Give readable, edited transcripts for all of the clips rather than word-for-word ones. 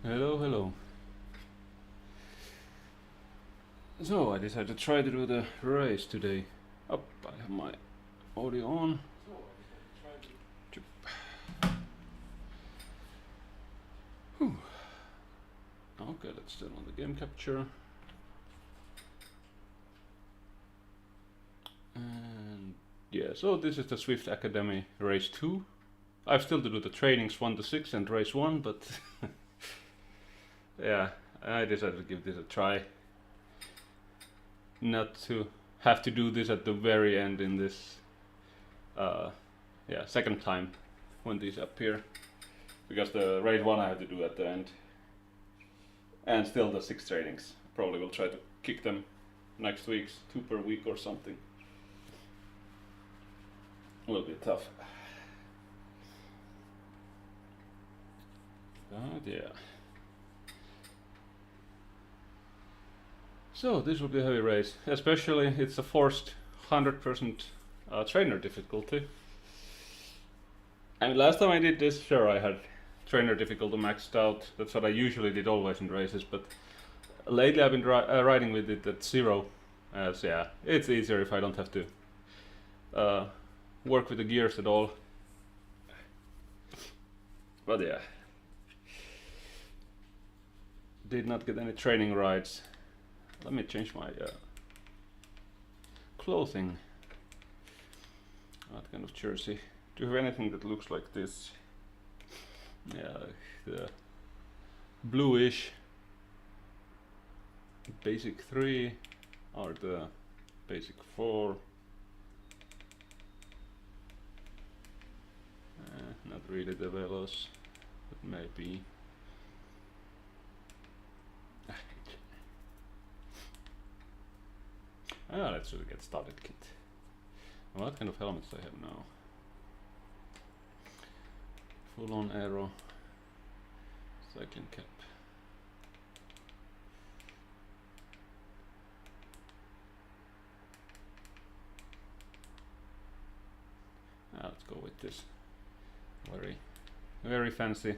Hello, hello. So I decided to try to do the race today. Up, I have my audio on. Whew. Okay, let's turn on the game capture. And yeah, so this is the Zwift Academy Race 2. I have still to do the trainings 1 to 6 and race 1, but yeah, I decided to give this a try. Not to have to do this at the very end in this second time when these appear, because the race 1 I have to do at the end, and still the 6 trainings. Probably will try to kick them next week's 2 per week or something. Will be tough, but yeah. So this will be a heavy race, especially it's a forced 100% trainer difficulty. I mean, last time I did this, sure, I had trainer difficulty maxed out. That's what I usually did always in races, but lately I've been riding with it at 0, as yeah, it's easier if I don't have to work with the gears at all. But yeah, did not get any training rides. Let me change my clothing. What kind of jersey? Do you have anything that looks like this? Yeah, the bluish basic 3 or the basic 4. Not really the Velos, but maybe. Let's really get started, kit. What kind of helmets I have now? Full on aero, cycling cap. Let's go with this. Very fancy.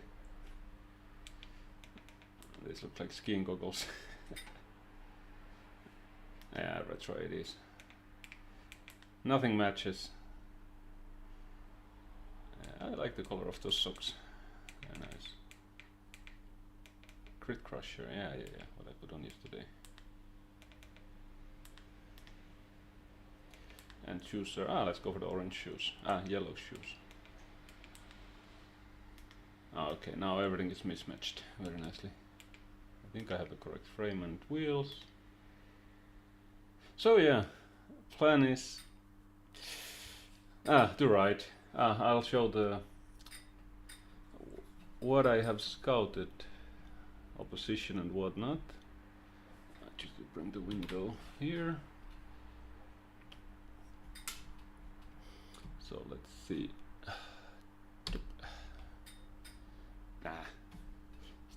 These look like skiing goggles. Yeah, retro it is. Nothing matches. I like the color of those socks. Very nice. Crit Crusher, yeah, what I put on yesterday. And shoes are, let's go for the orange shoes. Yellow shoes. Okay, now everything is mismatched very nicely. I think I have the correct frame and wheels. So yeah, plan is to ride. I'll show the what I have scouted, opposition and whatnot. Just to bring the window here. So let's see.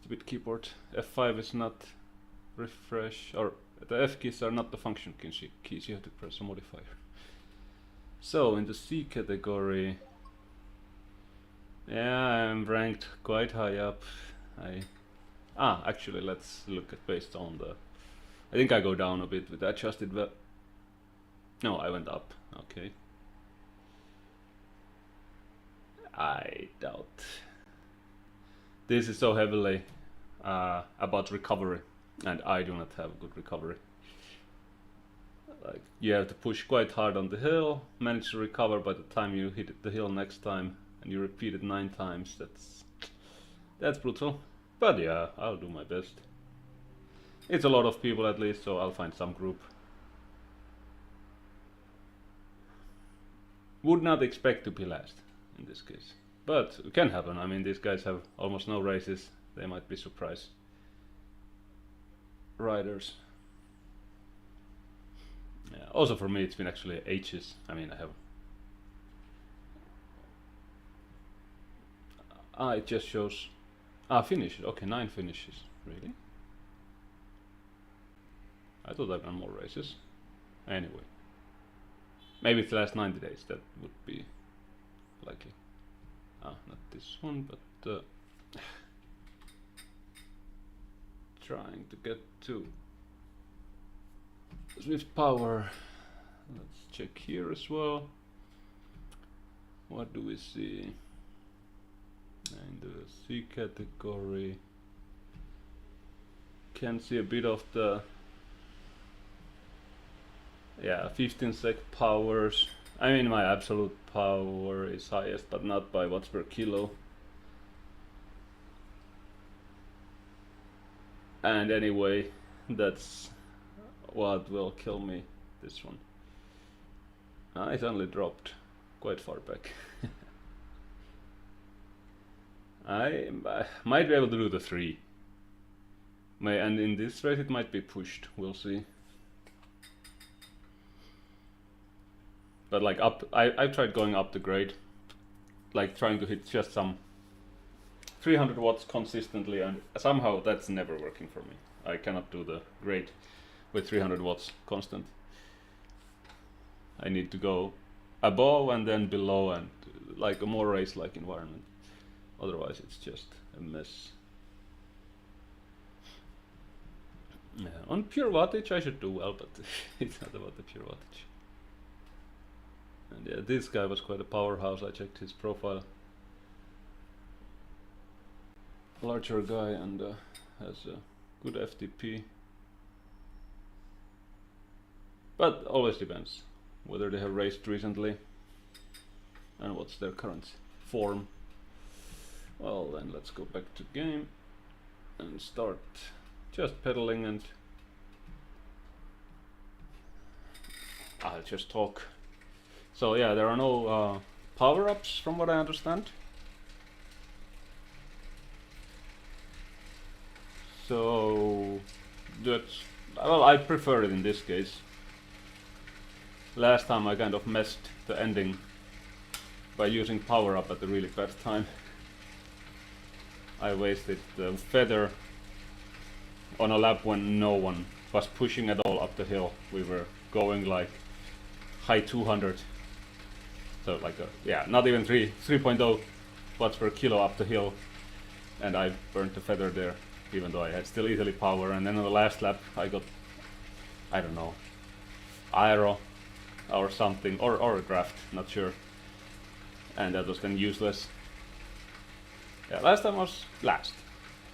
Stupid keyboard. F5 is not refresh, or the F keys are not the function keys, you have to press a modifier. So in the C category, yeah, I'm ranked quite high up. Actually let's look at based on the, I think I go down a bit with adjusted no, I went up, okay. I doubt. This is so heavily about recovery, and I do not have good recovery. Like, you have to push quite hard on the hill, manage to recover by the time you hit the hill next time, and you repeat it 9 times. That's brutal. But yeah, I'll do my best. It's a lot of people at least, so I'll find some group. Would not expect to be last in this case, but it can happen. I mean, these guys have almost no races. They might be surprise riders. Yeah. Also for me, it's been actually ages. I mean, I have. It just shows. Finishes. Okay, 9 finishes. Really? I thought I've done more races. Anyway, maybe it's the last 90 days. That would be likely. Not this one, but trying to get to Zwift power. Let's check here as well. What do we see? In the C category, can see a bit of the 15 sec powers. I mean, my absolute power is highest, but not by watts per kilo. And anyway, that's what will kill me, this one. It only dropped quite far back. I might be able to do the 3. And in this race it might be pushed, we'll see. But like I've tried going up the grade, like trying to hit just some 300 watts consistently, and somehow that's never working for me. I cannot do the grade with 300 watts constant. I need to go above and then below, and like a more race-like environment. Otherwise it's just a mess. Yeah, on pure wattage I should do well, but it's not about the pure wattage. And yeah, this guy was quite a powerhouse. I checked his profile. Larger guy and has a good FTP. But always depends whether they have raced recently and what's their current form. Well, then let's go back to game and start just pedaling, and I'll just talk. So yeah, there are no power-ups from what I understand. So that's, well, I prefer it in this case. Last time I kind of messed the ending by using power-up at the really bad time. I wasted the feather on a lap when no one was pushing at all up the hill. We were going like high 200. So like not even 3.0 watts per kilo up the hill, and I burned the feather there, even though I had still easily power. And then on the last lap I got, I don't know, aero or something, or a draft, not sure, and that was then useless. Yeah, last time was last,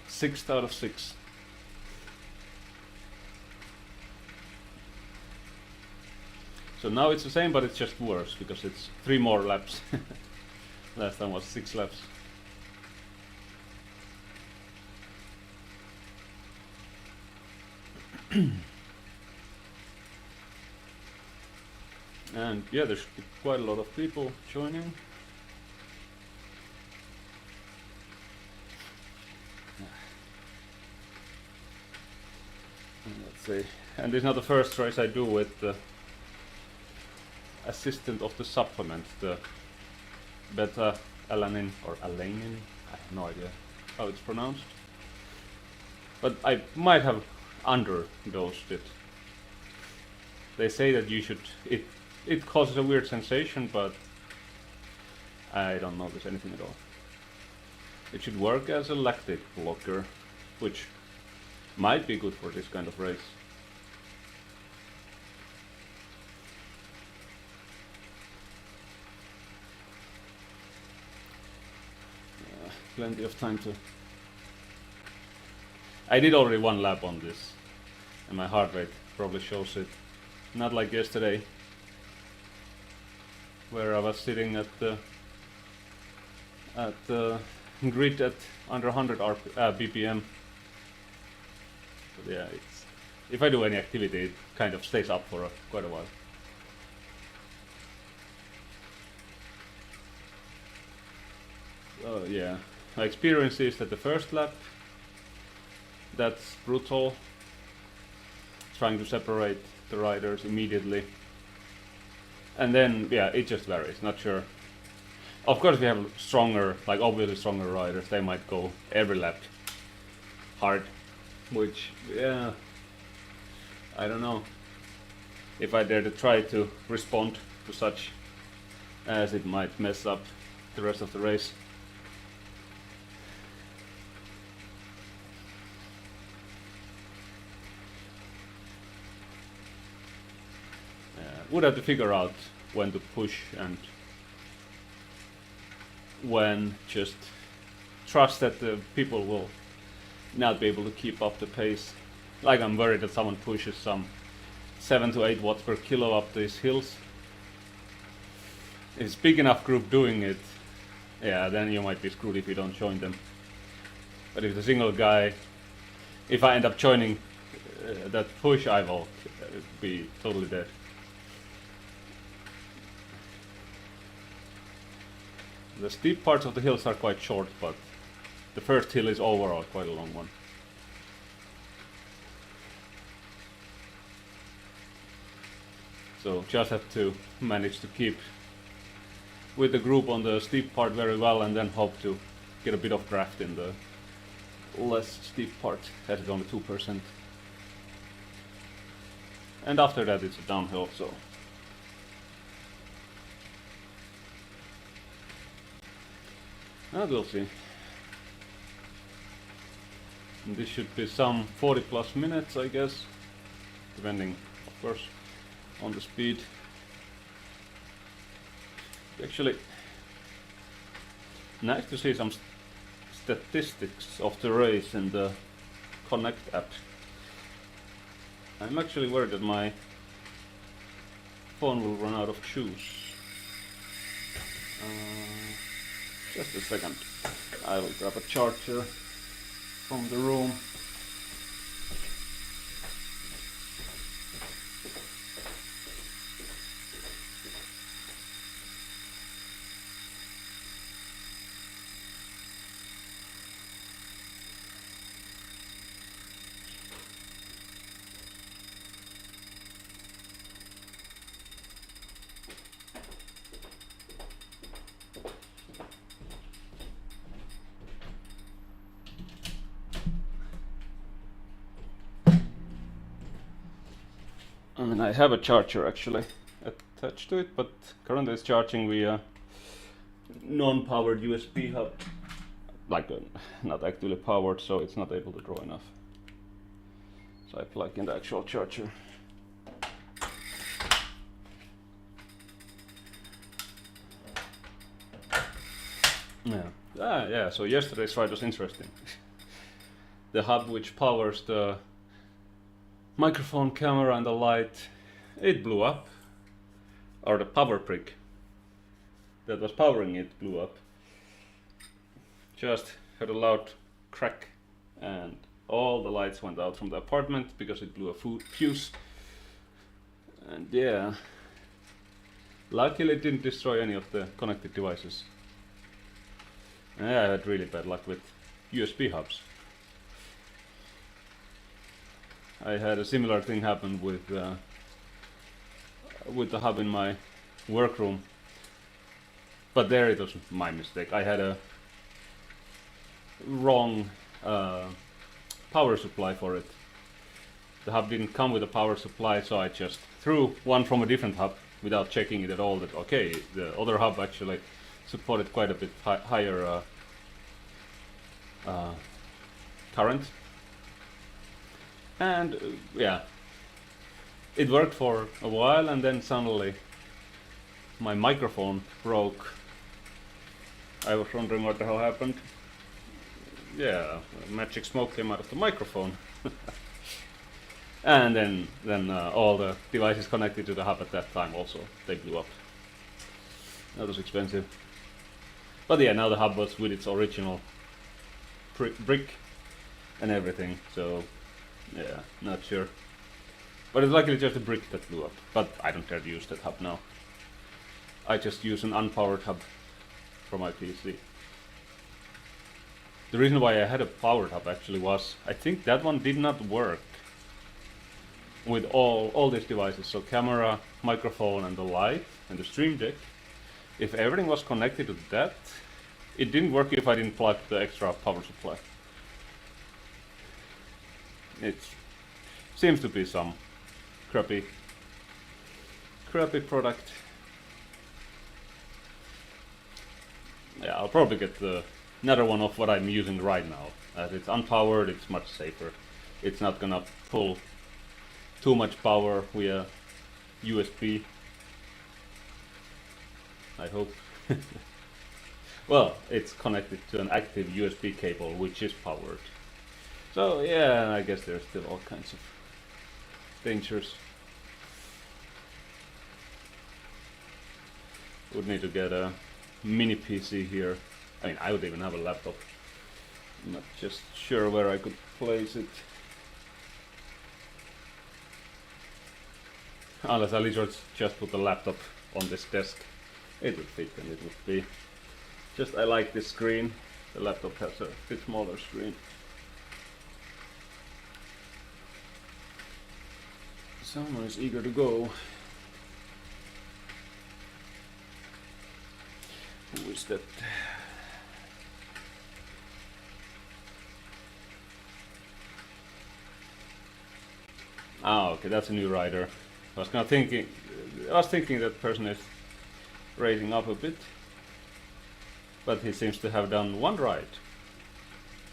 6th out of 6. So now it's the same, but it's just worse because it's 3 more laps. Last time was 6 laps. And yeah, there should be quite a lot of people joining. Let's see. And this is not the first race I do with the assistant of the supplement, the beta alanine or alanin. I have no idea how it's pronounced. But I might have underdosed it. They say that you should. It causes a weird sensation, but I don't notice anything at all. It should work as a lactate blocker, which might be good for this kind of race. Plenty of time to. I did already 1 lap on this, and my heart rate probably shows it. Not like yesterday, where I was sitting at the grid at under 100 BPM. But yeah, it's, if I do any activity, it kind of stays up for quite a while. So yeah, my experience is that the first lap, that's brutal, trying to separate the riders immediately. And then, yeah, it just varies, not sure. Of course, if you have stronger, like obviously stronger riders, they might go every lap hard, which, yeah, I don't know if I dare to try to respond to such, as it might mess up the rest of the race. would have to figure out when to push and when just trust that the people will not be able to keep up the pace. Like I'm worried that someone pushes some 7 to 8 watts per kilo up these hills. If it's big enough group doing it, yeah, then you might be screwed if you don't join them. But if it's a single guy, if I end up joining that push, I will be totally dead. The steep parts of the hills are quite short, but the first hill is overall quite a long one. So just have to manage to keep with the group on the steep part very well, and then hope to get a bit of draft in the less steep part, as it's only 2%. And after that it's a downhill, so we'll see. And this should be some 40 plus minutes, I guess, depending, of course, on the speed. Actually, nice to see some statistics of the race in the Connect app. I'm actually worried that my phone will run out of juice. Just a second. I will grab a charger from the room. I mean, I have a charger actually attached to it, but currently it's charging via non-powered USB hub. Like not actively powered, so it's not able to draw enough. So I plug in the actual charger. Yeah, so yesterday's ride was interesting. The hub which powers the microphone, camera and the light, it blew up. Or the power brick that was powering it blew up. Just had a loud crack and all the lights went out from the apartment because it blew a fuse. And yeah, luckily it didn't destroy any of the connected devices. Yeah, I had really bad luck with USB hubs. I had a similar thing happen with the hub in my workroom, but there it was my mistake. I had a wrong power supply for it. The hub didn't come with a power supply, so I just threw one from a different hub without checking it at all. That okay, the other hub actually supported quite a bit higher current. And yeah, it worked for a while, and then suddenly my microphone broke. I was wondering what the hell happened. Yeah, magic smoke came out of the microphone. And then all the devices connected to the hub at that time also, they blew up. That was expensive. But yeah, now the hub was with its original brick and everything, so yeah, not sure. But it's likely just a brick that blew up. But I don't dare to use that hub now. I just use an unpowered hub for my PC. The reason why I had a powered hub actually was, I think that one did not work with all these devices. So camera, microphone and the light and the stream deck. If everything was connected to that, it didn't work if I didn't plug the extra power supply. It seems to be some crappy product. Yeah, I'll probably get another one of what I'm using right now. As it's unpowered, it's much safer. It's not gonna pull too much power via USB I hope. Well, it's connected to an active USB cable, which is powered. So yeah, I guess there's still all kinds of dangers. Would need to get a mini PC here. I mean, I would even have a laptop. I'm not just sure where I could place it. Unless I literally just put the laptop on this desk. It would fit and it would be. Just I like this screen. The laptop has a bit smaller screen. Someone is eager to go. Who is that? Ah, okay, that's a new rider. I was thinking that person is raising up a bit, but he seems to have done one ride,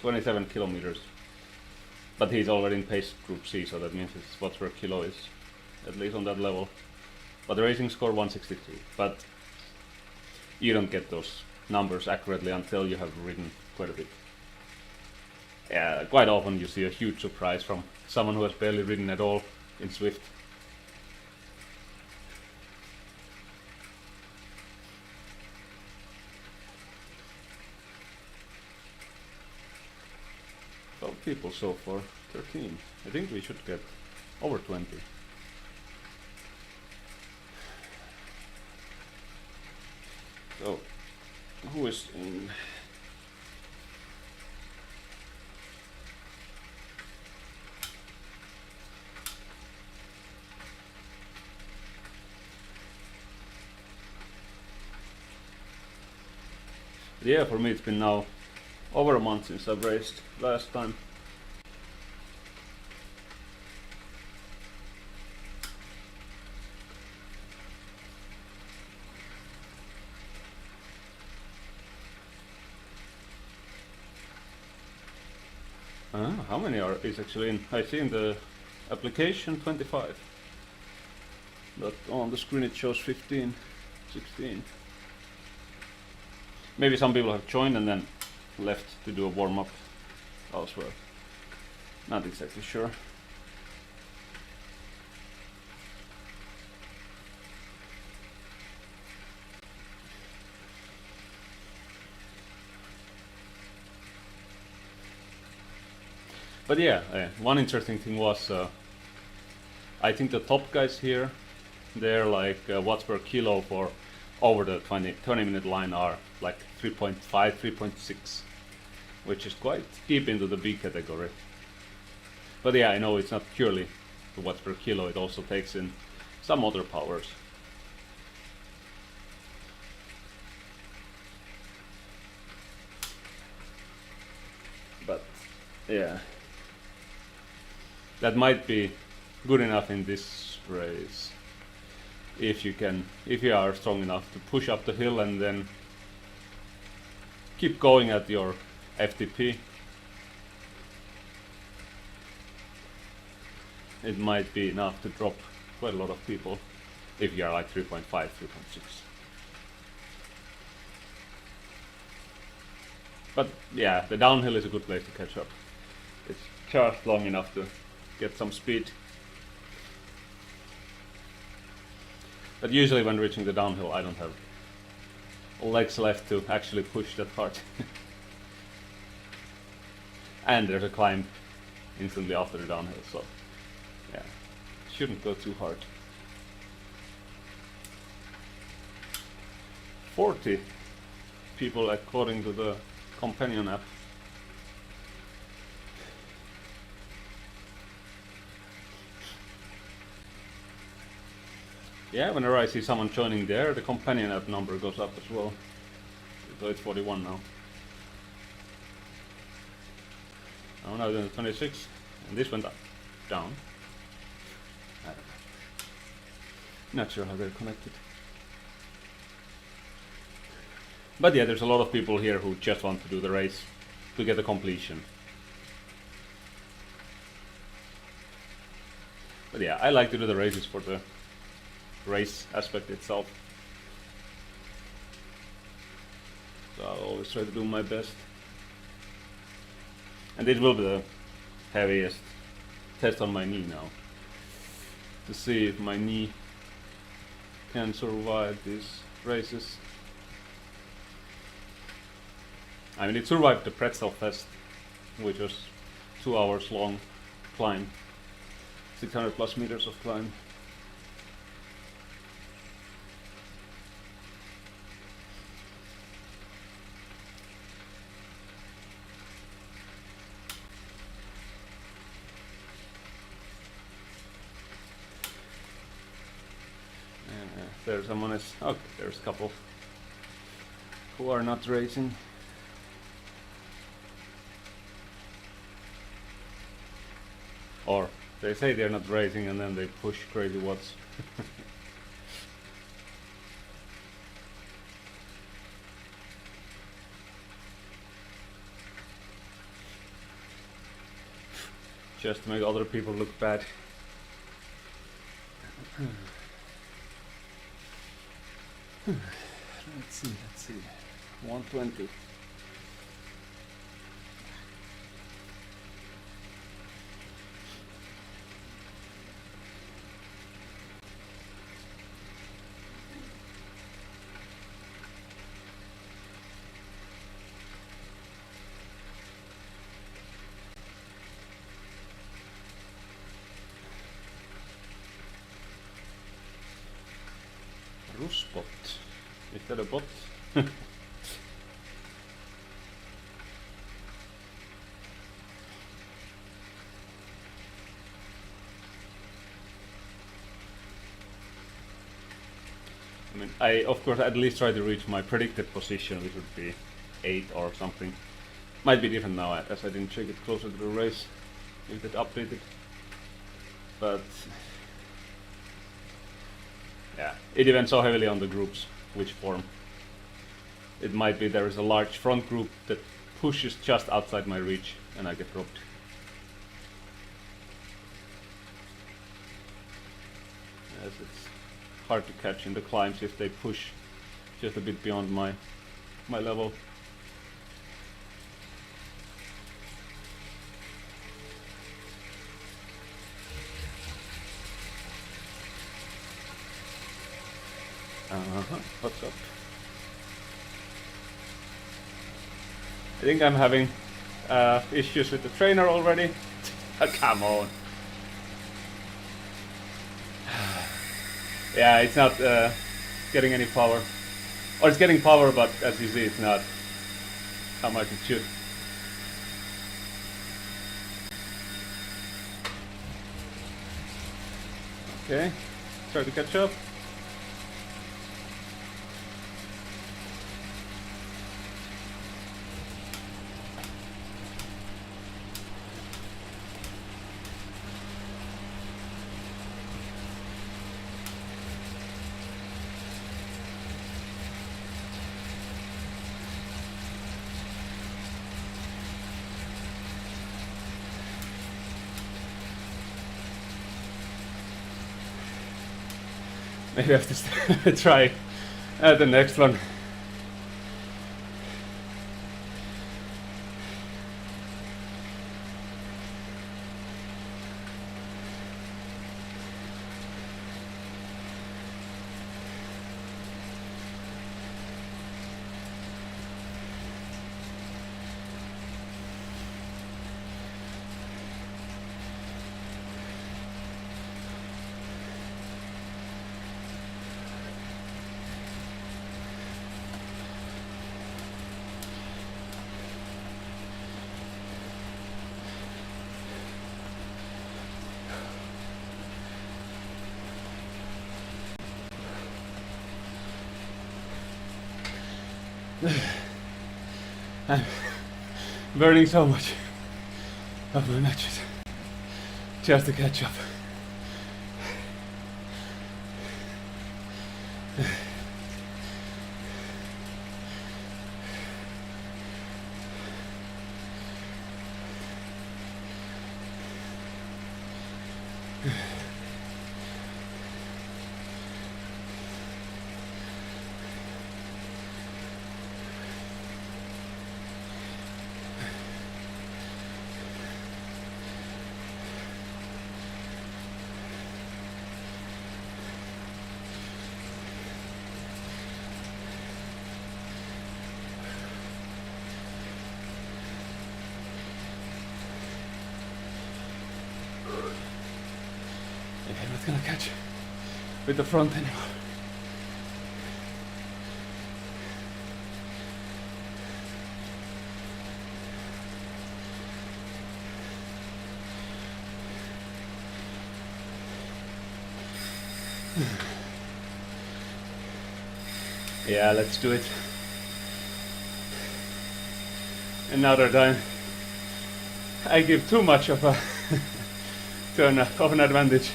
27 kilometers. But he's already in pace group C, so that means his watts per kilo is at least on that level. But the racing score 162. But you don't get those numbers accurately until you have ridden quite a bit. Quite often you see a huge surprise from someone who has barely ridden at all in Zwift. People so far, 13. I think we should get over 20. So, who is in? Yeah, for me it's been now over a month since I've raced last time. How many is actually in? I see in the application 25, but on the screen it shows 15, 16. Maybe some people have joined and then left to do a warm-up elsewhere. Not exactly sure. But yeah, one interesting thing was, I think the top guys here, they're like watts per kilo for over the 20 minute line are like 3.5, 3.6, which is quite deep into the B category. But yeah, I know it's not purely the watts per kilo, it also takes in some other powers. But yeah, that might be good enough in this race. If you are strong enough to push up the hill and then keep going at your FTP, it might be enough to drop quite a lot of people if you are like 3.5, 3.6. But yeah, the downhill is a good place to catch up. It's just long enough to get some speed. But usually when reaching the downhill I don't have legs left to actually push that hard. And there's a climb instantly after the downhill, so yeah, shouldn't go too hard. 40 people according to the companion app. Yeah, whenever I see someone joining there, the companion app number goes up as well. So it's 41 now. Oh, now then 26, and this went up, down. I don't know. Not sure how they're connected. But yeah, there's a lot of people here who just want to do the race to get the completion. But yeah, I like to do the races for the race aspect itself. always try to do my best. And it will be the heaviest test on my knee now, to see if my knee can survive these races. I mean, it survived the pretzel fest, which was 2 hours long climb, 600 plus meters of climb. There's someone else. Okay, there's a couple who are not racing. Or they say they're not racing and then they push crazy watts. Just to make other people look bad. Let's see. 120. Rusbot. Is that a bot? I mean, I of course at least try to reach my predicted position, which would be 8 or something. Might be different now as I didn't check it closer to the race, if it updated. But yeah, it depends so heavily on the groups, which form. It might be there is a large front group that pushes just outside my reach and I get dropped. Yes, it's hard to catch in the climbs if they push just a bit beyond my level. What's up? I think I'm having issues with the trainer already. Come on. Yeah, it's not getting any power. Or it's getting power, but as you see, it's not how much it should. Okay, try to catch up. Maybe I have to try the next one. I'm burning so much of my matches just to catch up. I'm not gonna catch with the front anymore. Yeah, let's do it. Another time. I give too much of a of an advantage.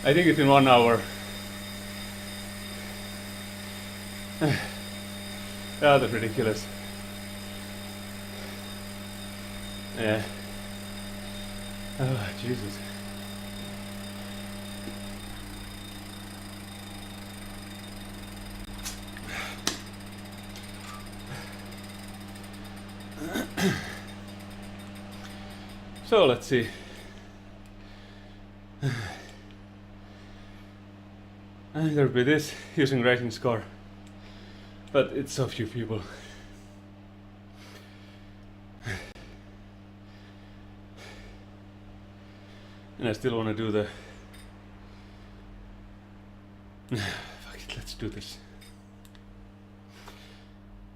I think it's in 1 hour. Yeah, that's ridiculous. Yeah. Oh, Jesus. So let's see. There'll be this using rating score, but it's so few people. And I still want to do the. Fuck it, let's do this.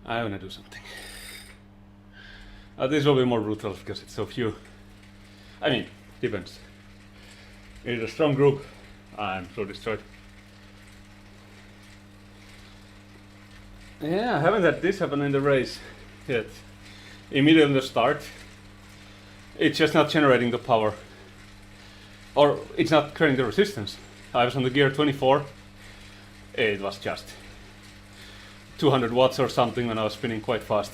I want to do something. This will be more brutal because it's so few. I mean, depends. It's a strong group. I'm so destroyed. Yeah, I haven't had this happen in the race yet. Immediately in the start, it's just not generating the power. Or it's not creating the resistance. I was on the gear 24. It was just 200 watts or something when I was spinning quite fast.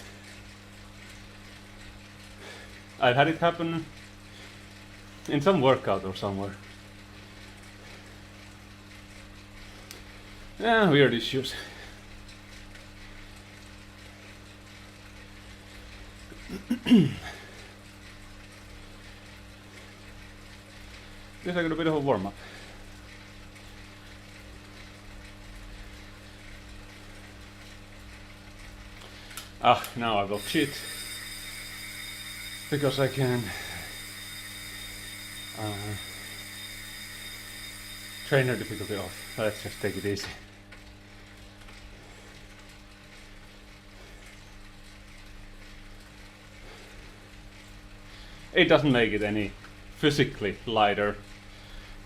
I've had it happen in some workout or somewhere. Yeah, weird issues. Guess I got a bit of a warm-up. Now I will cheat. Because I can trainer difficulty off. Let's just take it easy. It doesn't make it any physically lighter,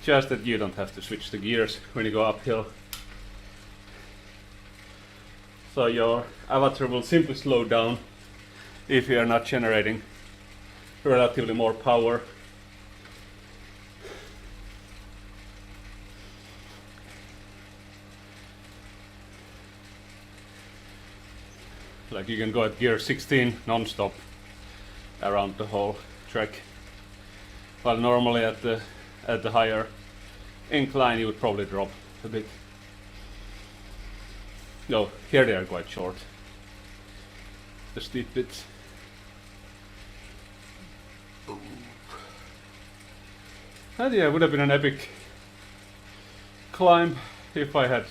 just that you don't have to switch the gears when you go uphill. So your avatar will simply slow down if you are not generating relatively more power. Like you can go at gear 16 non-stop around the whole track, while normally at the higher incline you would probably drop a bit. No, here they are quite short, the steep bits. And yeah, it would have been an epic climb if I had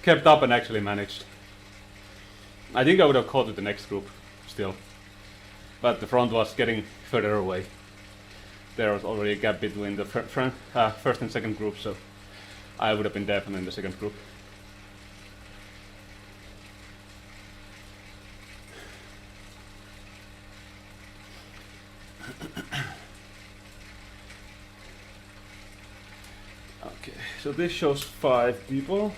kept up and actually managed. I think I would have caught with the next group still, but the front was getting further away. There was already a gap between the first and second group, so I would have been definitely in the second group. Okay, so this shows 5 people.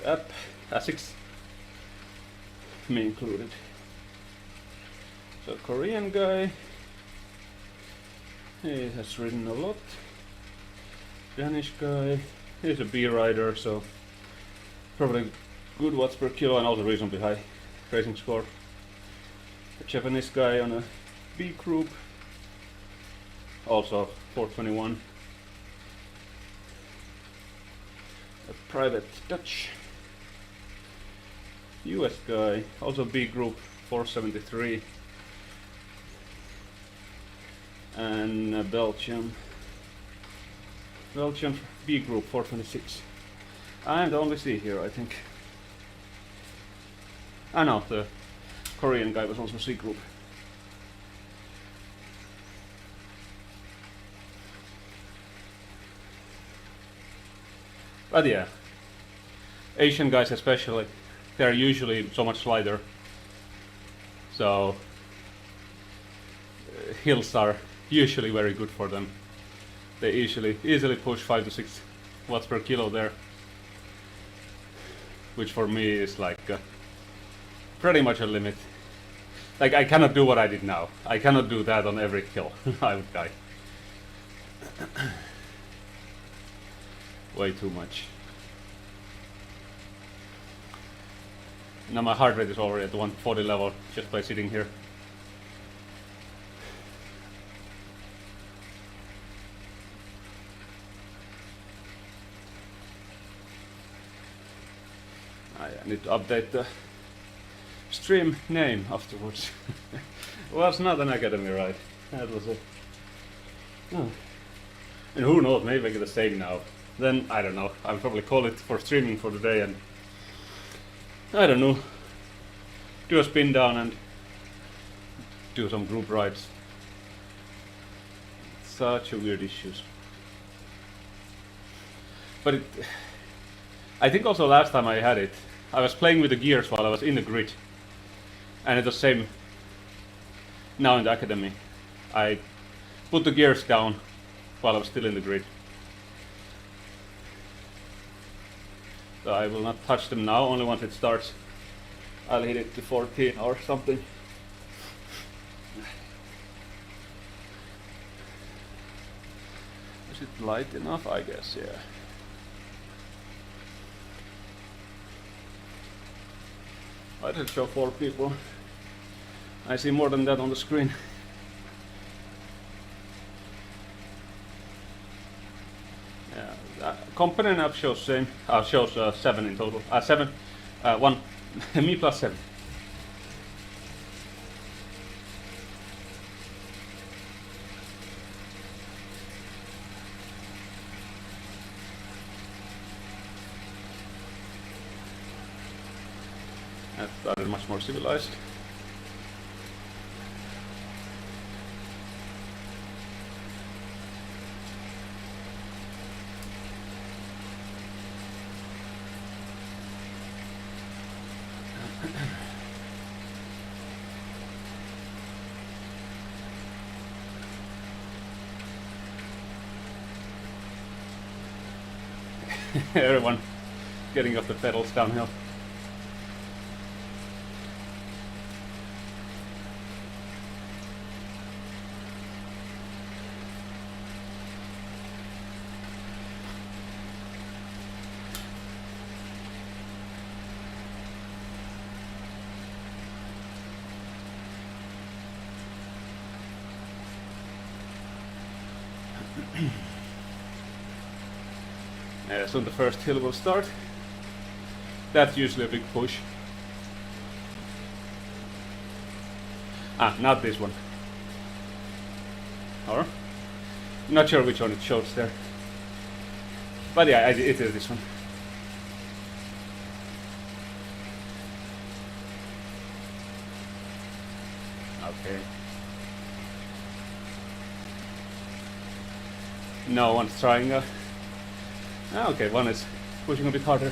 Up, 6, me included. So Korean guy, he has ridden a lot. Danish guy, he's a B rider, so probably good watts per kilo and also reasonably high racing score. A Japanese guy on a B group, also 421. A private Dutch. US guy, also B group, 473. And a Belgian B group, 426. I'm the only C here, I think. Ah no, the Korean guy was also C group. But yeah, Asian guys especially, they're usually so much lighter. So hills are usually very good for them. They easily push 5 to 6 watts per kilo there, which for me is like pretty much a limit. Like I cannot do what I did now. I cannot do that on every hill. I would die. Way too much. Now my heart rate is already at 140 level just by sitting here. I need to update the stream name afterwards. Well, it's not an academy, right? That was it. Oh. And who knows, maybe I get the same now. Then, I don't know, I'll probably call it for streaming for the day and I don't know, do a spin down and do some group rides. Such a weird issues. But I think also last time I had it, I was playing with the gears while I was in the grid. And it's the same now in the academy. I put the gears down while I was still in the grid. So I will not touch them now, only once it starts. I'll hit it to 14 or something. Is it light enough? I guess, yeah. Why did it show 4 people? I see more than that on the screen. Yeah, company app shows same. Shows 7 in total. 7, 1, me plus 7. That is much more civilized. Everyone getting off the pedals downhill. Soon the first hill will start. That's usually a big push. Not this one. Or? Not sure which one it shows there. But yeah, it is this one. Okay. No one's trying. Okay, one is pushing a bit harder.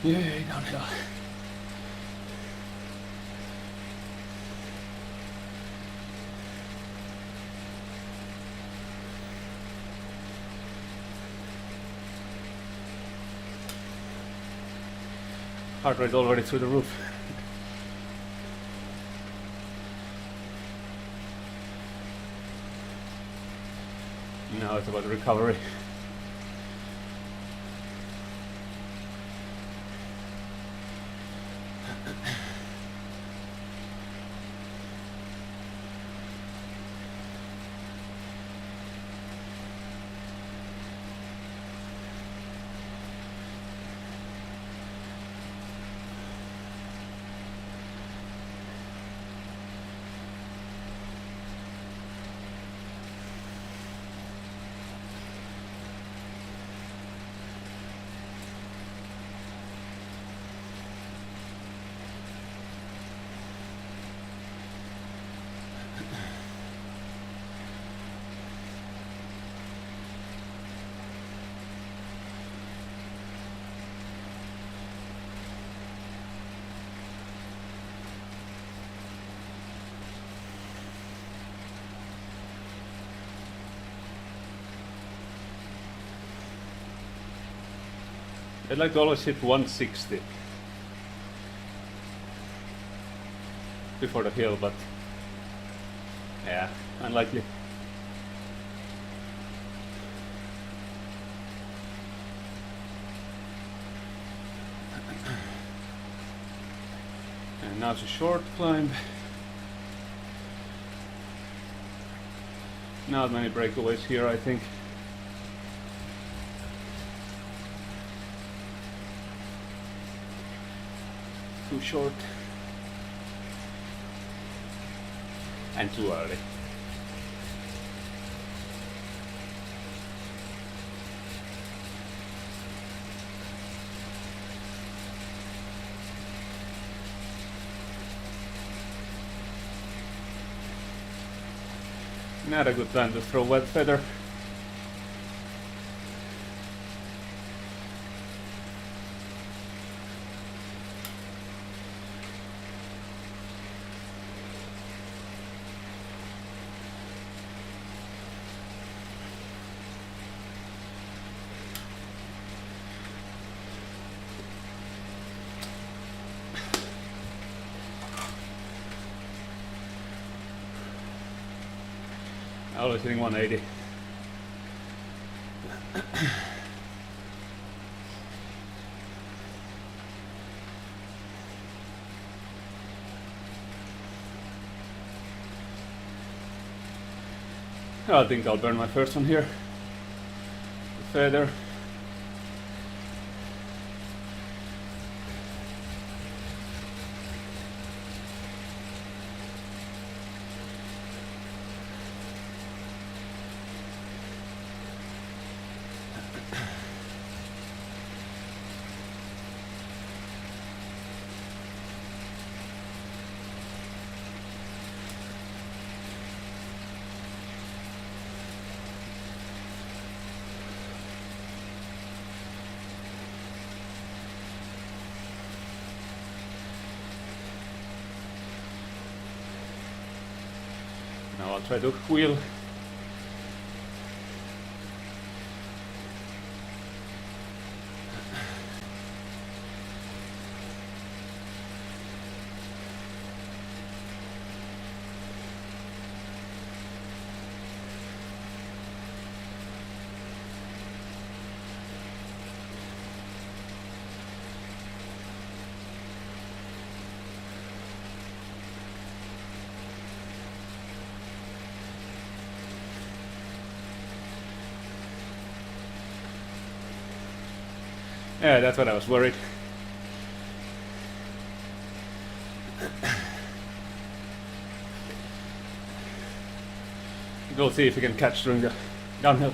Yay, downhill. Heart rate already through the roof. Now it's about recovery. I'd like to always hit 160 before the hill, but yeah, unlikely. And now it's a short climb. Not many breakaways here, I think. Too short and too early. Not a good time to throw wet feather. Always hitting 180. I think I'll burn my first one here. The feather. Now I'll try to wheel. Yeah, that's what I was worried. Go see if you can catch during the downhill.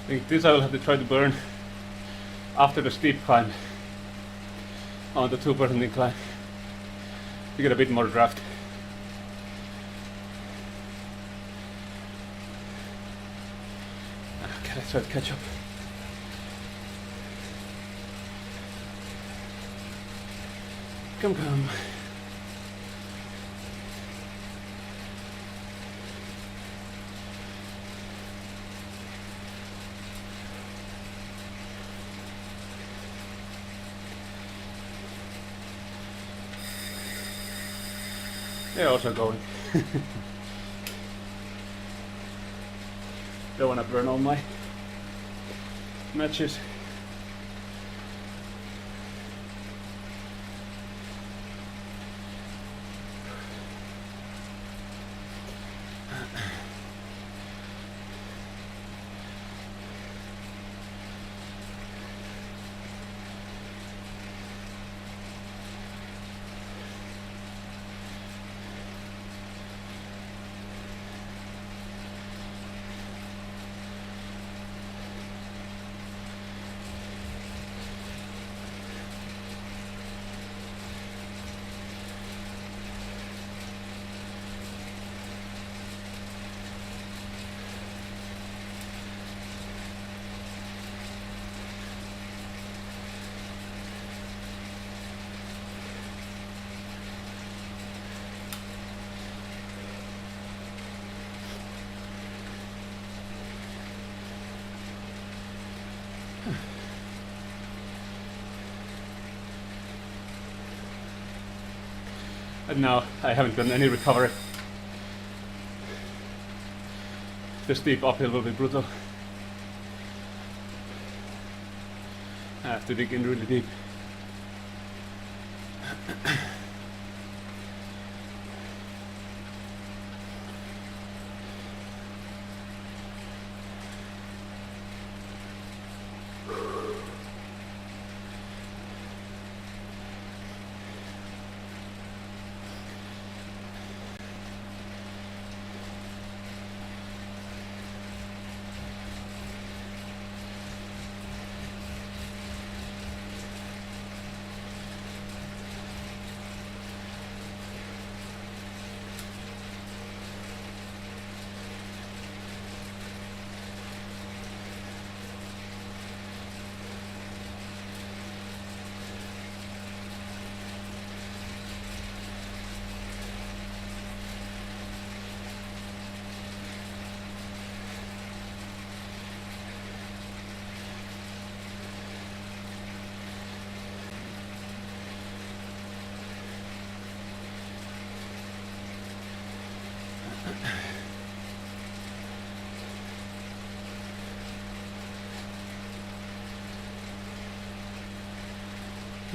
I think this I will have to try to burn after the steep climb on the 2% incline to get a bit more draft. Okay, let's try to catch up. Come, come. They're also going. Don't want to burn all my matches. And now I haven't done any recovery. The steep uphill will be brutal. I have to dig in really deep.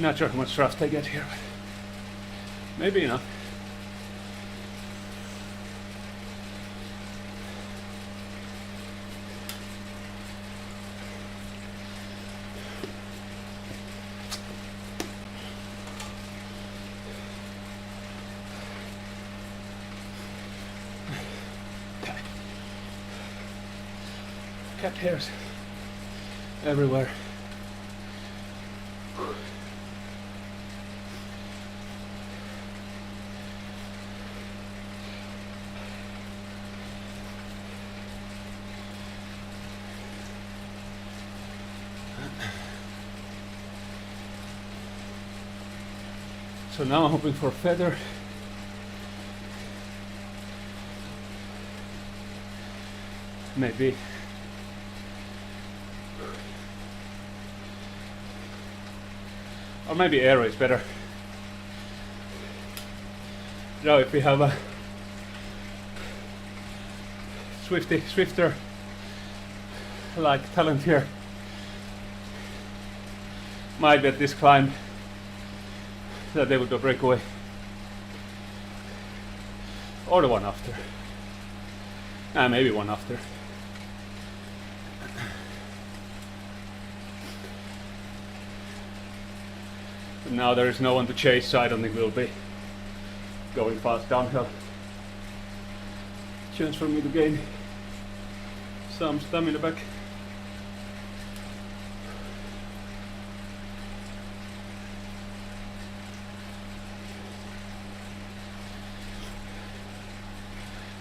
Not sure how much draft I get here, but maybe enough. Cat hairs everywhere. So now I'm hoping for a feather. Maybe. Or maybe aero is better. Now if we have a Swifter like talent here, might bet this climb that they would go breakaway. Or the one after. Maybe one after. But now there is no one to chase, so I don't think we'll be going fast downhill. Chance for me to gain some stamina back.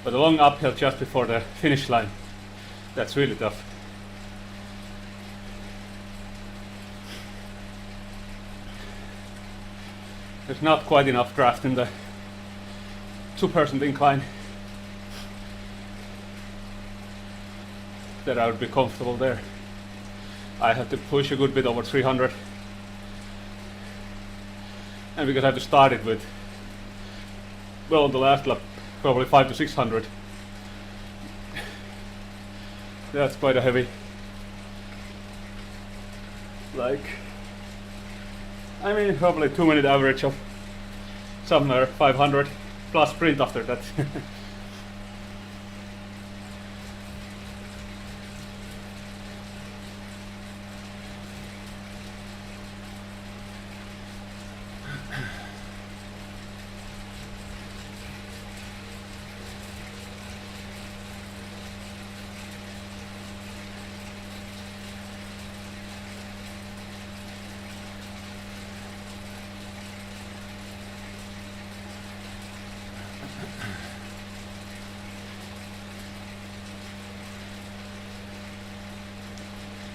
But the long uphill just before the finish line, that's really tough. There's not quite enough draft in the 2% incline that I would be comfortable there. I have to push a good bit over 300, and because I have to start it with, well, on the last lap, probably 500 to 600. That's quite a heavy. Like, I mean, probably 2-minute average of somewhere 500 plus sprint after that.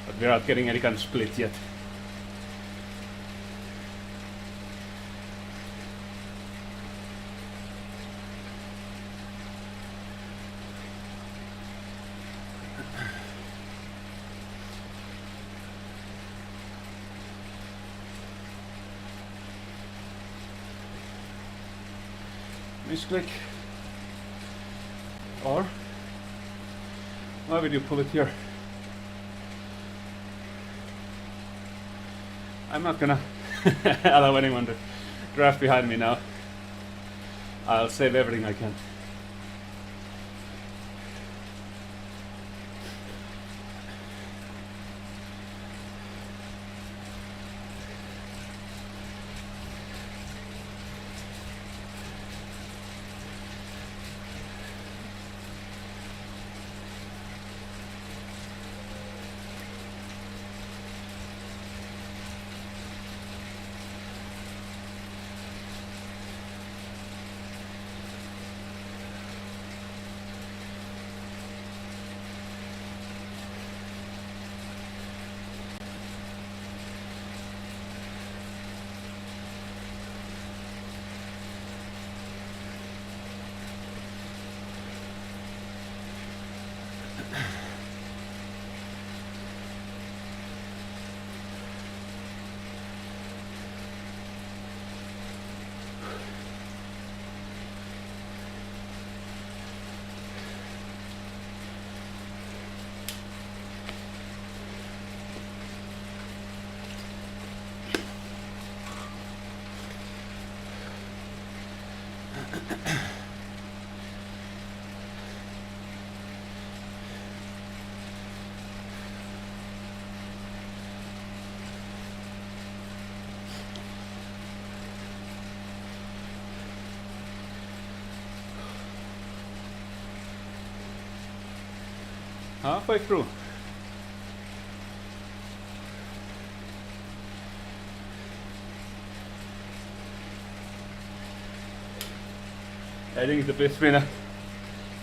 But we're not getting any kind of split yet. Misclick. Or why would you pull it here? I'm not gonna allow anyone to draft behind me now. I'll save everything I can. Halfway through. I think it's been a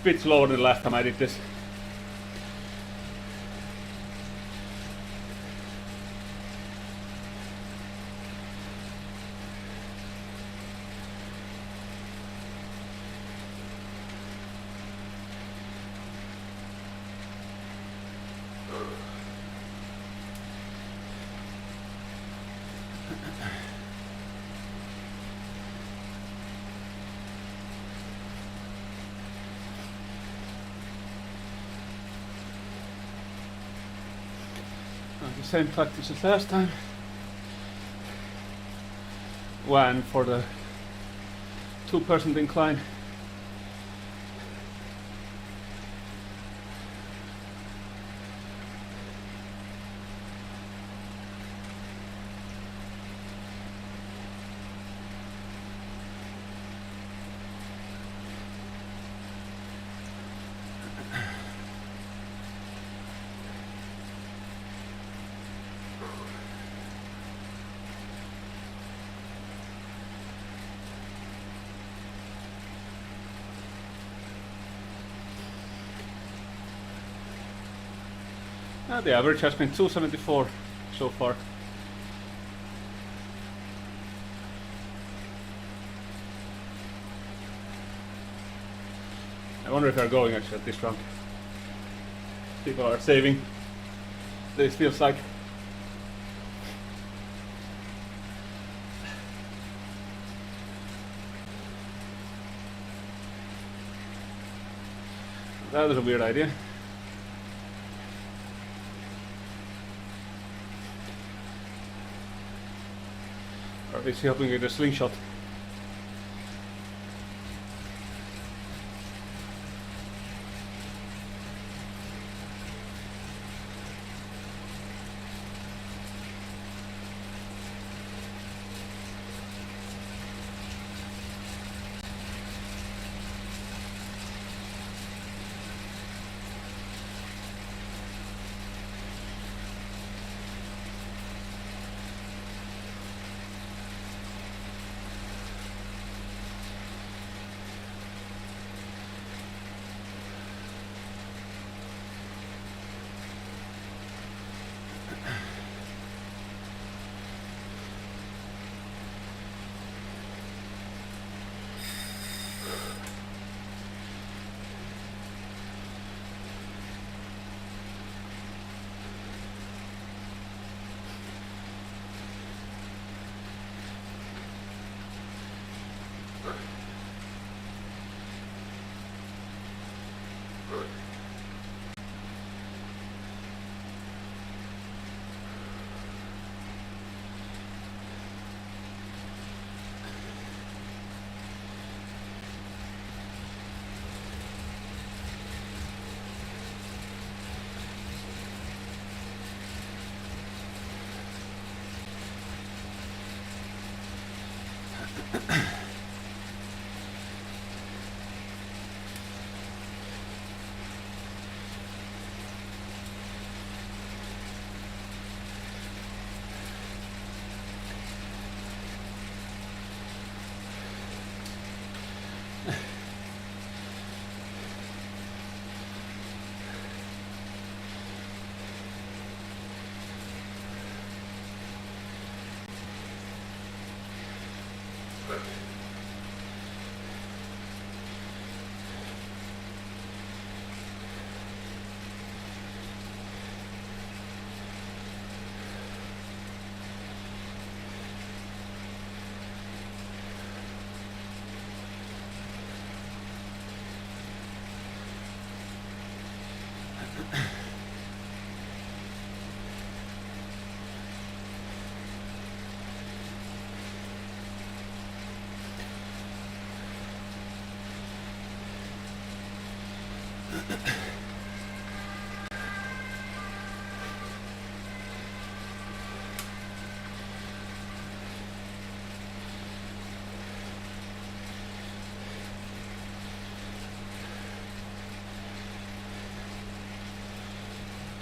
bit slower than the last time I did this. The same tactics as last time. One for the 2% incline. The average has been 274 so far. I wonder if they're going actually at this round. People are saving. This feels like. That was a weird idea. Or is he helping with a slingshot?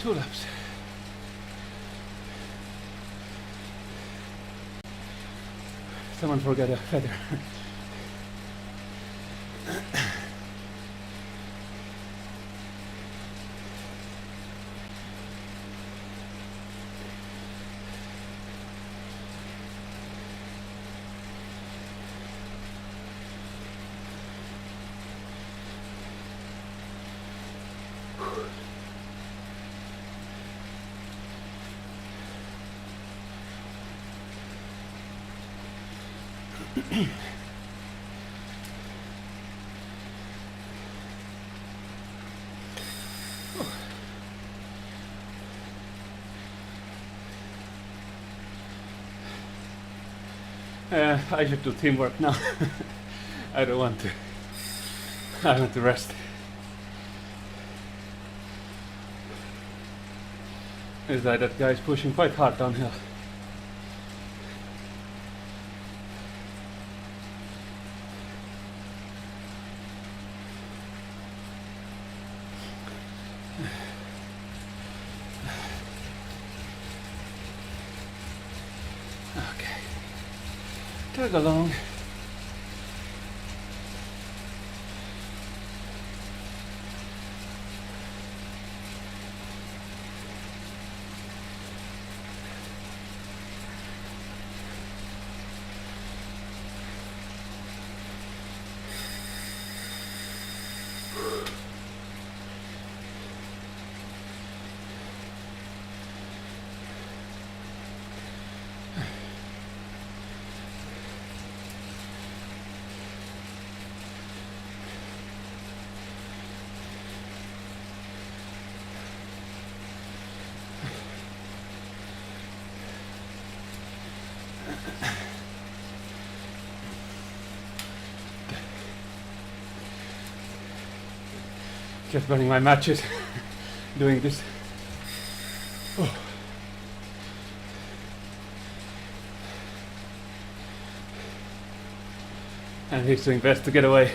Two laps. Someone forgot a feather. I should do teamwork now. I don't want to. I want to rest. Is that guy is pushing quite hard downhill. Tug along. Just burning my matches doing this. Oh. And he's doing best to get away.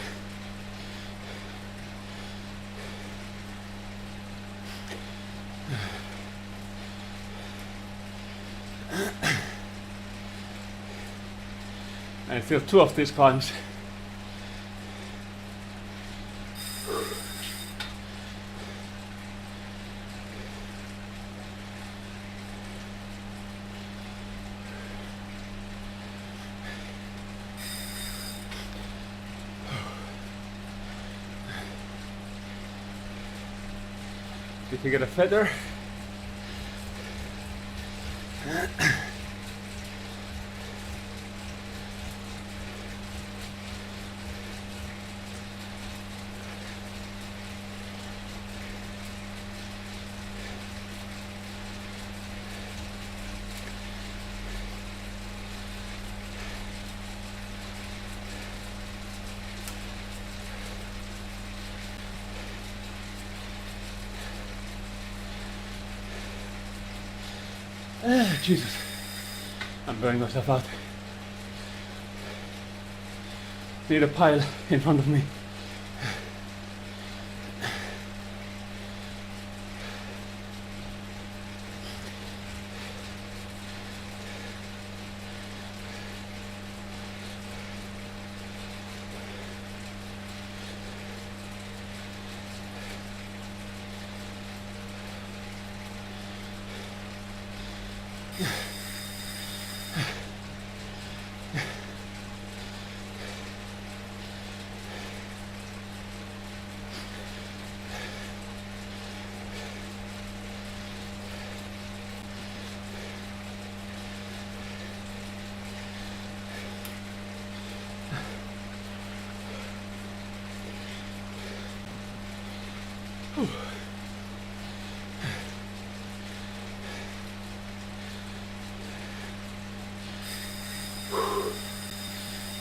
And still 2 of these climbs. Did you get a feather? Jesus, I'm burning myself out. Need a pile in front of me.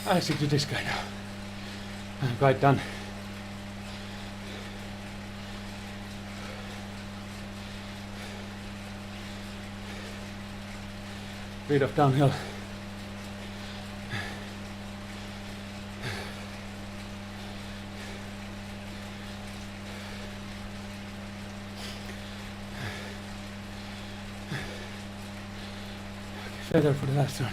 I should do this guy now. I'm quite done. Bit of downhill. Feather for the last one.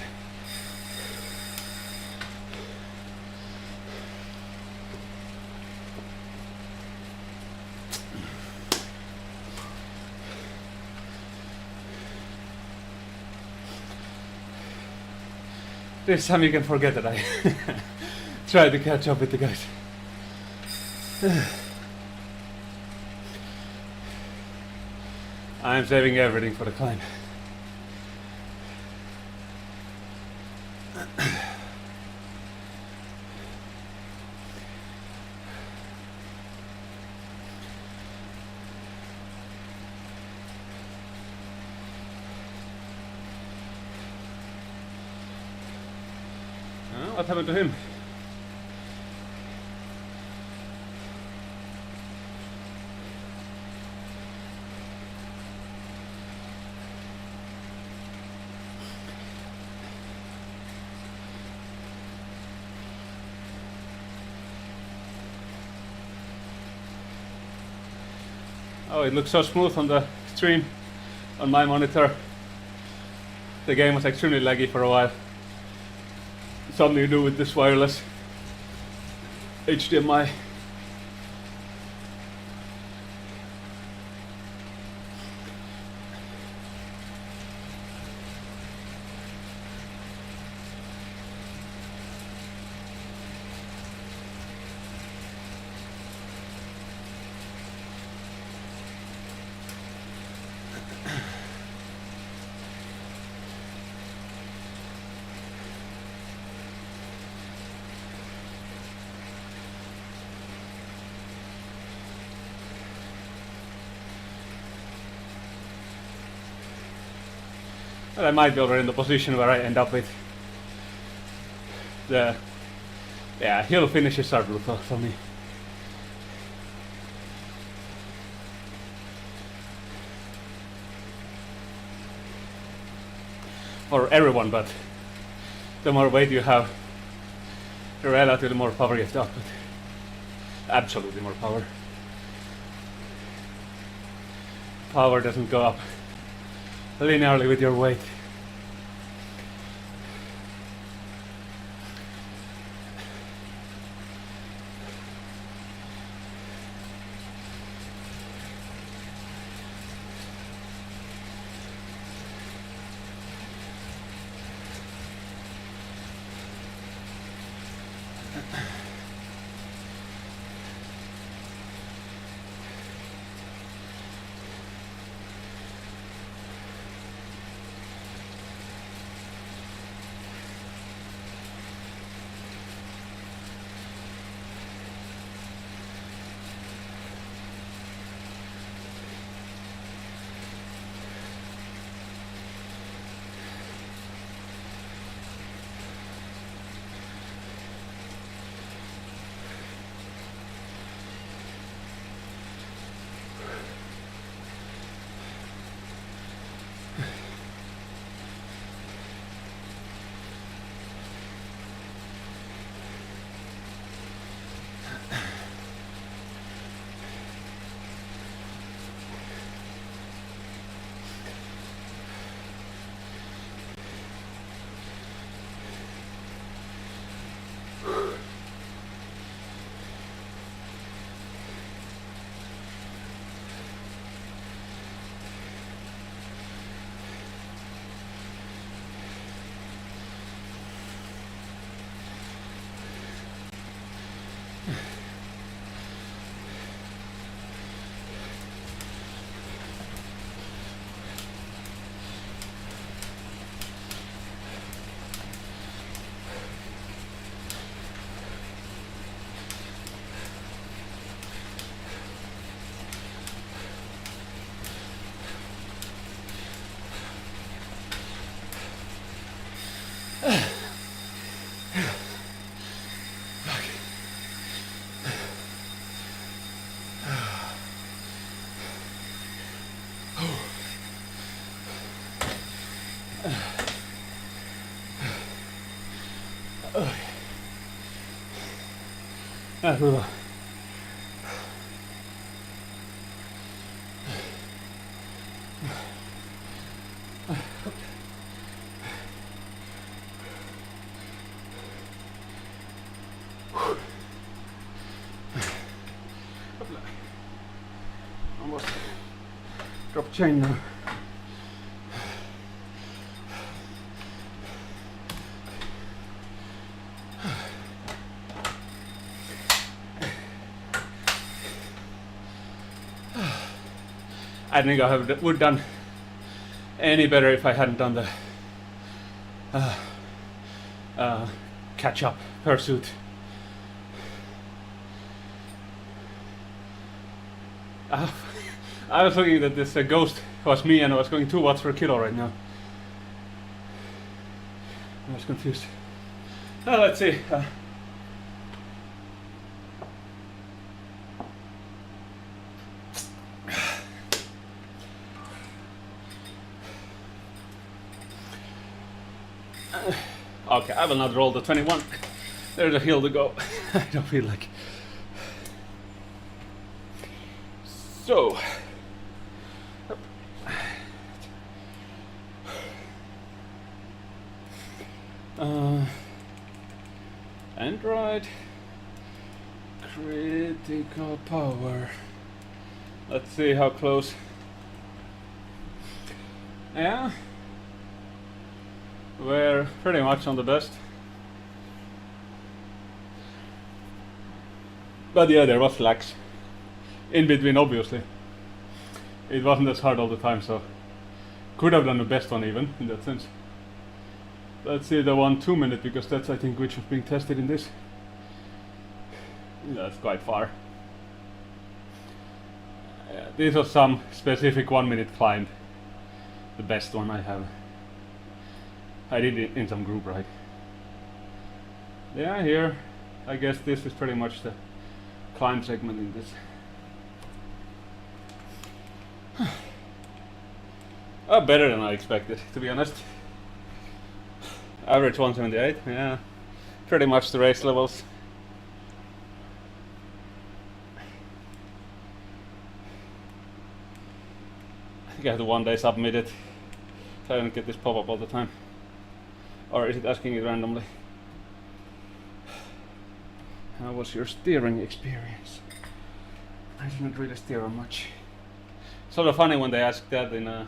This time you can forget that I tried to catch up with the guys. I'm saving everything for the climb. What happened to him? Oh, it looks so smooth on the stream on my monitor. The game was extremely laggy for a while. Something to do with this wireless HDMI. Well, I might be already in the position where I end up with the hill finishes are brutal for me. for everyone, but the more weight you have, the relatively more power you have to output. Absolutely more power. Power doesn't go up linearly with your weight. Hyvä. Almost drop chain now. I think I would have done any better if I hadn't done the catch-up pursuit. I was looking that this ghost was me and I was going 2 watts per kilo right now. I was confused. Let's see. Okay, I will not roll the 21. There's a hill to go. I don't feel like. So. Android. Critical power. Let's see how close. Yeah. We're pretty much on the best. But yeah, there was lags in between, obviously. It wasn't as hard all the time, so could have done the best one even, in that sense. Let's see the 1-2 minute, because that's I think which was being tested in this. That's quite far. This was some specific 1 minute climb. The best one I have. I did it in some group, right? Yeah, here, I guess this is pretty much the climb segment in this. Better than I expected, to be honest. Average 178, yeah. Pretty much the race levels. I think I have to one day submit it, so I don't get this pop-up all the time. Or is it asking it randomly? How was your steering experience? I didn't really steer much. Sort of funny when they ask that in a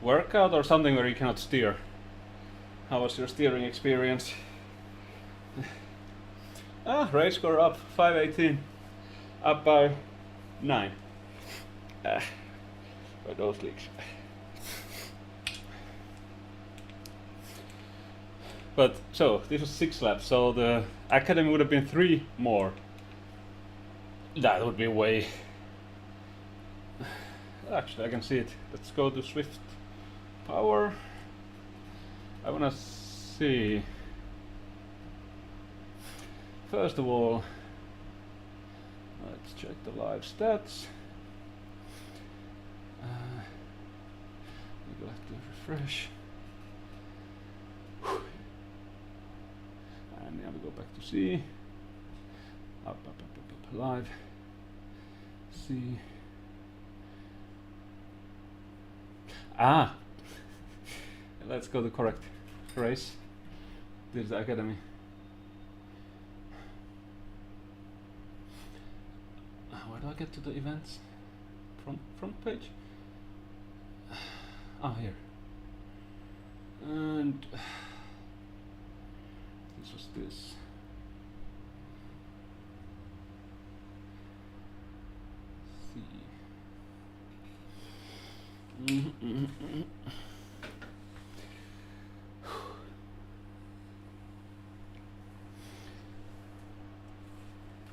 workout or something where you cannot steer. How was your steering experience? Race score up, 518. Up by 9. By those leagues. But so this was 6 laps, so the academy would have been 3 more. That would be way. Actually, I can see it. Let's go to Zwift Power. I wanna see. First of all, let's check the live stats. We'll have to refresh. And now we go back to C. Up, live. C. Let's go to correct race. This is the academy. Where do I get to the events? Front page? Here. And this was this. See.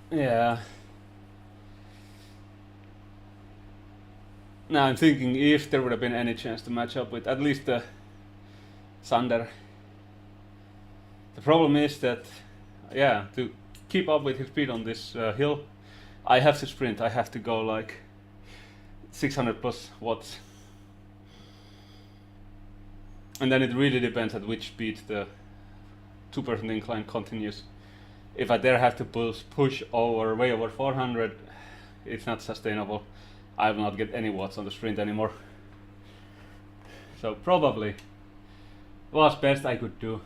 Yeah. Now I'm thinking if there would have been any chance to match up with at least the Sander. The problem is that, to keep up with his speed on this hill, I have to sprint. I have to go like 600 plus watts. And then it really depends at which speed the 2% incline continues. If I there have to push over way over 400, it's not sustainable. I will not get any watts on the sprint anymore. So probably was best I could do.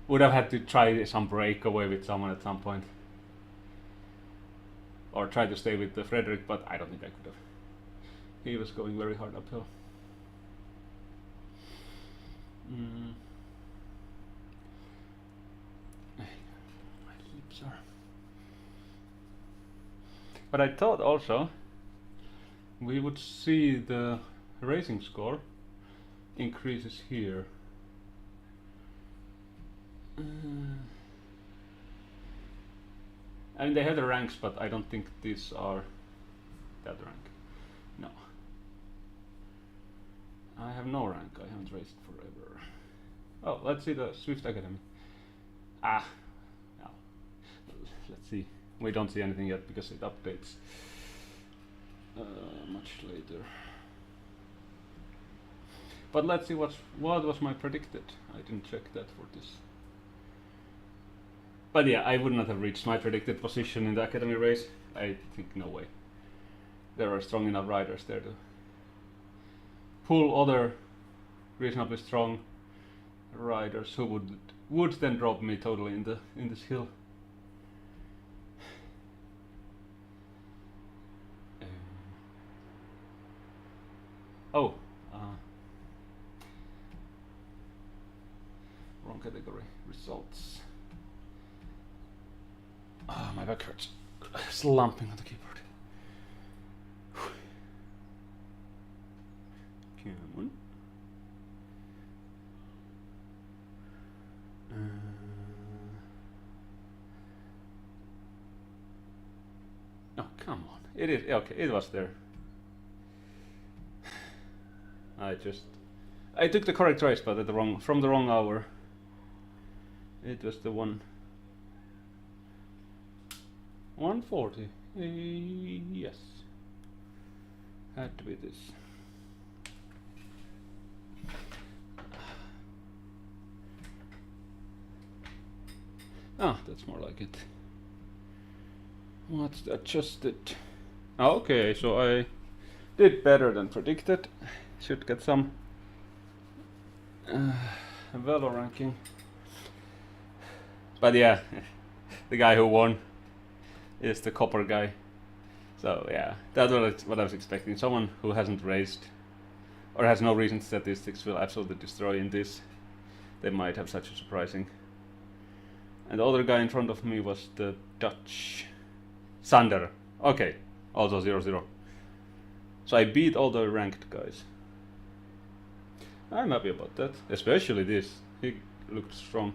Would have had to try some breakaway with someone at some point. Or try to stay with the Frederick, but I don't think I could have. He was going very hard uphill. My lips are. But I thought also we would see the racing score increases here. I mean, they have the ranks, but I don't think these are that rank. No. I have no rank. I haven't raced forever. Oh, let's see the Zwift Academy. No. Let's see. We don't see anything yet because it updates much later. But let's see what was my predicted. I didn't check that for this. But yeah, I would not have reached my predicted position in the academy race. I think no way. There are strong enough riders there to pull other reasonably strong riders who would then drop me totally in this hill. Wrong category. Results. My back hurts. Slumping on the keyboard. Come on. Oh, come on. It is okay. It was there. I took the correct race, but from the wrong hour. It was the 140. Yes. Had to be this. Ah, that's more like it. What's adjusted? Oh, okay, so I did better than predicted. Should get some Velo ranking. But yeah, the guy who won is the copper guy. So yeah, that's what I was expecting. Someone who hasn't raced or has no recent statistics will absolutely destroy in this. They might have such a surprising. And the other guy in front of me was the Dutch Sander. Okay, also 0-0. So I beat all the ranked guys. I'm happy about that, especially this. He looked strong.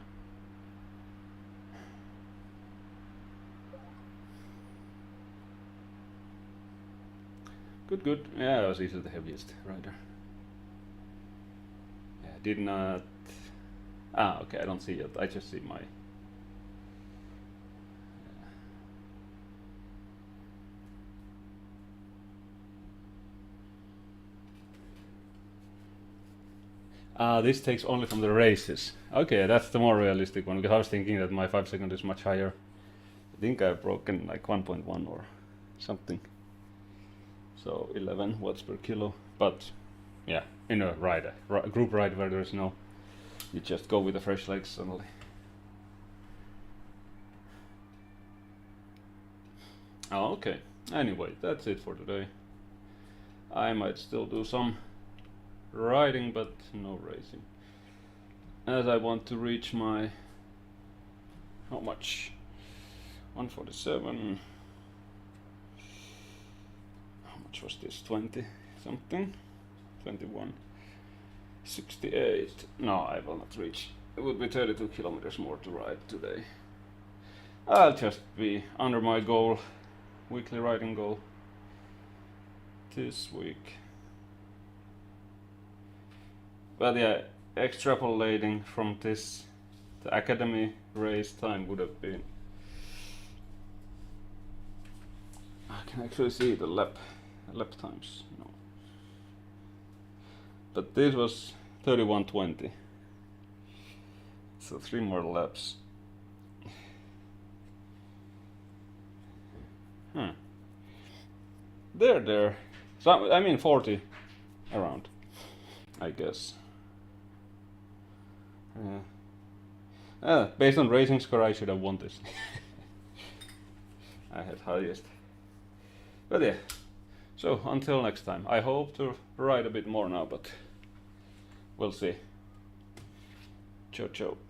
Good. Yeah, I was easily the heaviest rider. Yeah, did not. Ah, okay, I don't see it. I just see my. This takes only from the races. Okay, that's the more realistic one, because I was thinking that my 5 second is much higher. I think I've broken like 1.1 or something. So 11 watts per kilo. But yeah, in a group ride where there's no, you just go with the fresh legs suddenly. Oh, okay. Anyway, that's it for today. I might still do some riding, but no racing, as I want to reach my, how much, 147, how much was this, 20 something, 21, 68. No, I will not reach. It would be 32 kilometers more to ride today. I'll just be under my goal, weekly riding goal this week. But yeah, extrapolating from this, the Academy race time would have been, I can actually see the lap times. No. But this was 31:20. So 3 more laps. There. So I mean 40 around, I guess. Based on racing score, I should have won this. I had highest. But yeah, so until next time. I hope to ride a bit more now, but we'll see. Ciao.